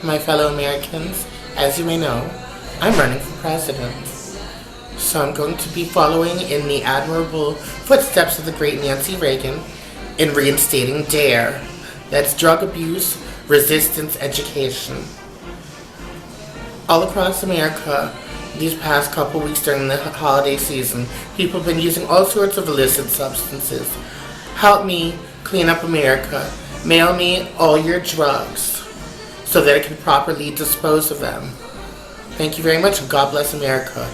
My fellow Americans, as you may know, I'm running for president. So I'm going to be following in the admirable footsteps of the great Nancy Reagan in reinstating DARE. That's drug abuse, resistance, education. All across America, these past couple weeks during the holiday season, people have been using all sorts of illicit substances. Help me clean up America. Mail me all your drugs so that I can properly dispose of them. Thank you very much, and God bless America.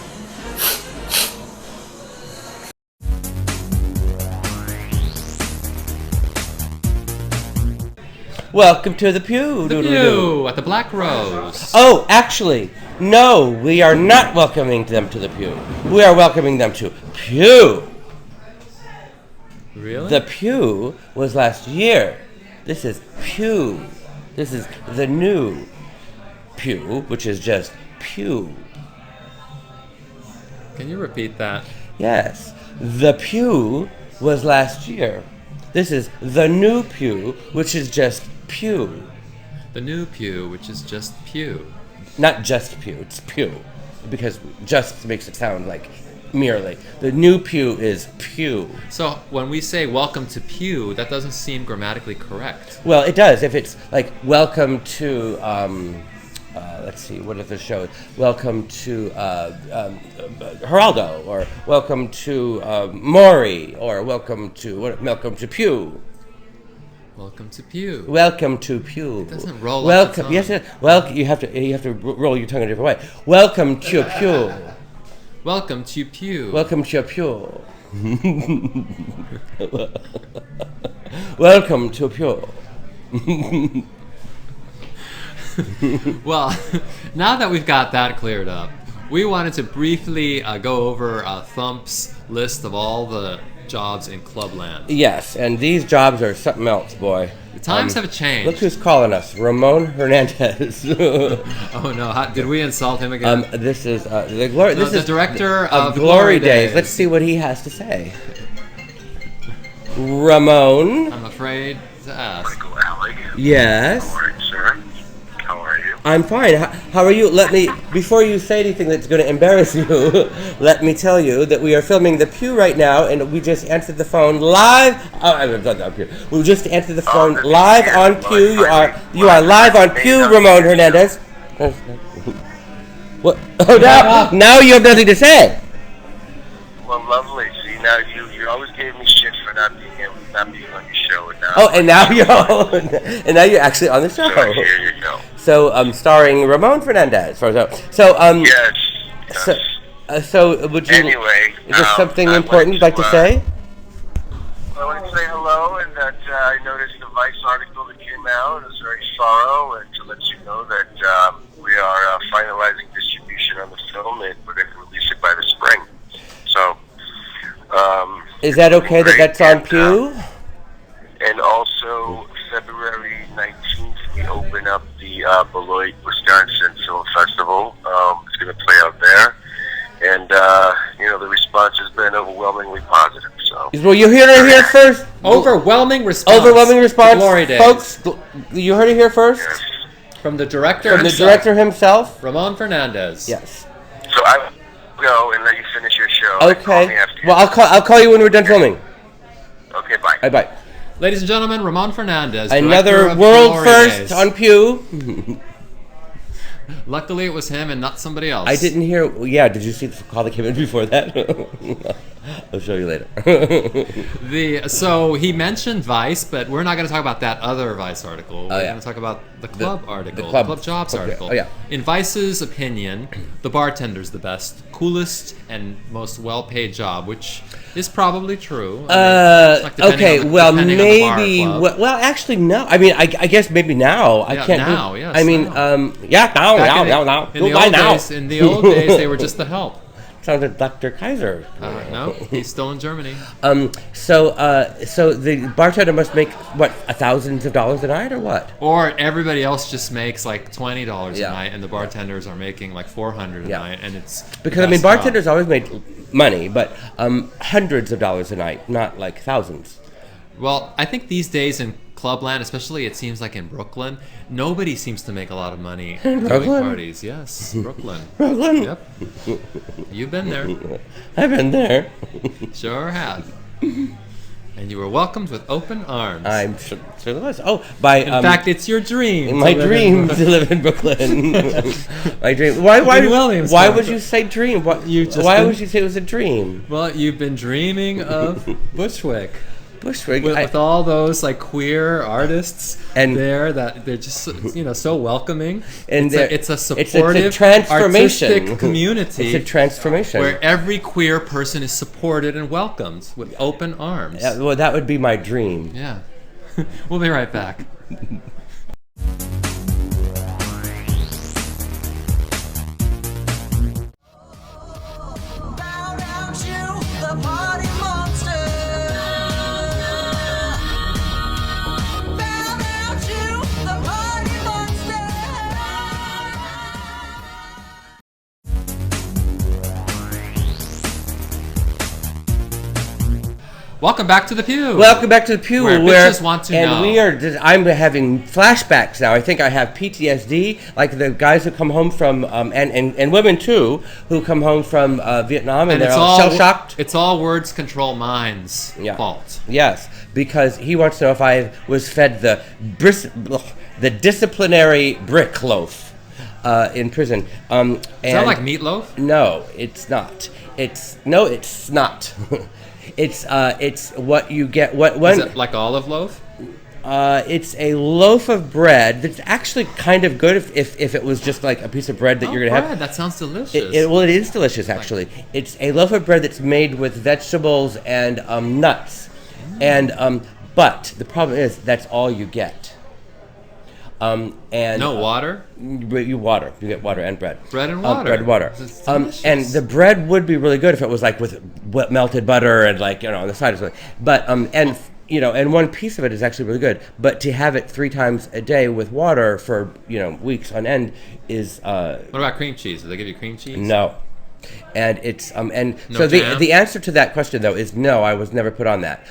Welcome to the Peew. The Peew at the Black Rose. Oh, actually, no, we are not welcoming them to the Pew. We are welcoming them to Pew. Really? The Pew was last year. This is Pew. This is the new Pew, which is just Pew. Can you repeat that? Yes. The Pew was last year. This is the new Pew, which is just Pew. The new Pew, which is just Pew. Not just Pew, it's Pew. Because just makes it sound like merely. The new Pew is Pew. So when we say welcome to Pew, that doesn't seem grammatically correct. Well, it does. If it's like welcome to, let's see, what is the show? Welcome to Geraldo, or welcome to Maury, or welcome to Pew. Welcome to Pew. Welcome to Pew. It doesn't roll. Welcome. Off the tongue. Yes. Well, you have to roll your tongue a different way. Welcome to Pew. Welcome to Pew. Welcome to Pew. Welcome to Pew. Well, now that we've got that cleared up, we wanted to briefly go over Thump's list of all the jobs in Clubland. Yes, and these jobs are something else, boy. The times have changed. Look who's calling us, Ramon Fernandez. Oh no! Did we insult him again? This is the Glory. No, this the is director of Glory Daze. Let's see what he has to say. Ramon. I'm afraid to ask. Michael Alig. Yes. How are you, sir? How are you? I'm fine. How are you? Before you say anything that's going to embarrass you, let me tell you that we are filming the Pew right now, and we just answered the phone live. We just answered the phone live on Pew. You are live on Pew, Ramon Fernandez. What? Oh, now you have nothing to say. Well, lovely. See, now you always gave me shit for not being on your show, and now you're actually on the show. So here you go. So, starring Ramon Fernandez. Yes. So, would you? Anyway, is there something important you'd like to say? I wanted to say hello, and that I noticed the Vice article that came out. It was very thorough, and to let you know that we are finalizing distribution on the film, and we're going to release it by the spring. So, is that okay that that's on Pew? And also, February 19th, we open up the Beloit, Wisconsin Film Festival. It's going to play out there. And, the response has been overwhelmingly positive. So, well, you heard it here first. Overwhelming response. Glory Daze. Folks, you heard it here first. yes. From the director himself. Ramon Fernandez. Yes. So I will go and let you finish your show. Okay. Call me after Well, I'll call you when we're done filming. Okay, bye. Bye. Ladies and gentlemen, Ramon Fernandez. Another world first on Pew. Luckily, it was him and not somebody else. I didn't hear. Yeah, did you see the call that came in before that? I'll show you later. So he mentioned Vice, but we're not going to talk about that other Vice article. We're going to talk about the Club article, the Club Jobs article. Oh, yeah. In Vice's opinion, the bartender's the best, coolest, and most well-paid job, which is probably true. Okay, well, maybe. Well, actually, no. I mean, I guess maybe now. I can't. Now, yes. I mean, now. In the old days, they were just the help. Sounds like Dr. Kaiser. No, he's still in Germany. So the bartender must make what, thousands of dollars a night, or what? Or everybody else just makes like $20 a night, and the bartenders are making like $400 a night, and it's because bartenders always make money, but hundreds of dollars a night, not like thousands. Well, I think these days in Clubland, especially it seems like in Brooklyn, nobody seems to make a lot of money doing Brooklyn? parties. Yes, Brooklyn. Brooklyn? Yep. You've been there. I've been there. Sure have. And you were welcomed with open arms. I'm sure it was. Oh, by in fact, it's your dream. my dream to live in Brooklyn. My dream. Why would you say dream? Why would you say it was a dream? Well, you've been dreaming of Bushwick. Bushwick. With all those like queer artists And there that they're just so welcoming. And it's a supportive, it's a transformation. artistic community. It's a transformation where every queer person is supported and welcomed with open arms. Well, that would be my dream. Yeah. We'll be right back. Welcome back to the Peew. Welcome back to the Peew, where bitches want to know. I'm having flashbacks now. I think I have PTSD, like the guys who come home from, and women too, who come home from Vietnam, and they're all shell-shocked. It's all words control minds' fault. Yes, because he wants to know if I was fed the disciplinary brick loaf in prison. Is that like meatloaf? No, it's not. It's not. It's what you get. Is it like olive loaf? It's a loaf of bread that's actually kind of good if it was just like a piece of bread that you're gonna have. That sounds delicious. It is delicious actually. It's a loaf of bread that's made with vegetables and nuts, and but the problem is that's all you get. And no water. You get water and bread. Bread and water. Bread and water. And the bread would be really good if it was like with melted butter and like on the side or something. But and one piece of it is actually really good. But to have it 3 times a day with water for weeks on end is. What about cream cheese? Do they give you cream cheese? No. And it's so the answer to that question though is no. I was never put on that.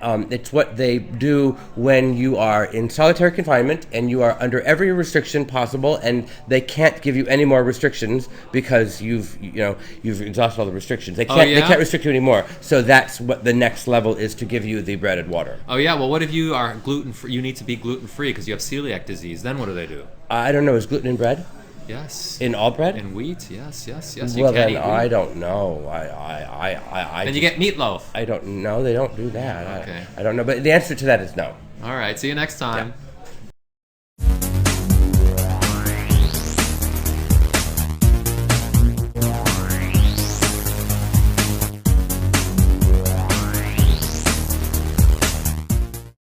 It's what they do when you are in solitary confinement and you are under every restriction possible, and they can't give you any more restrictions because you've exhausted all the restrictions. They can't restrict you anymore. So that's what the next level is, to give you the bread and water. Oh yeah. Well, what if you are gluten free? You need to be gluten free because you have celiac disease. Then what do they do? I don't know. Is gluten in bread? Yes. In all bread? In wheat, yes. Well, then I don't know. I then you get meatloaf. I don't know. They don't do that. Okay. I don't know. But the answer to that is no. All right. See you next time. Yeah.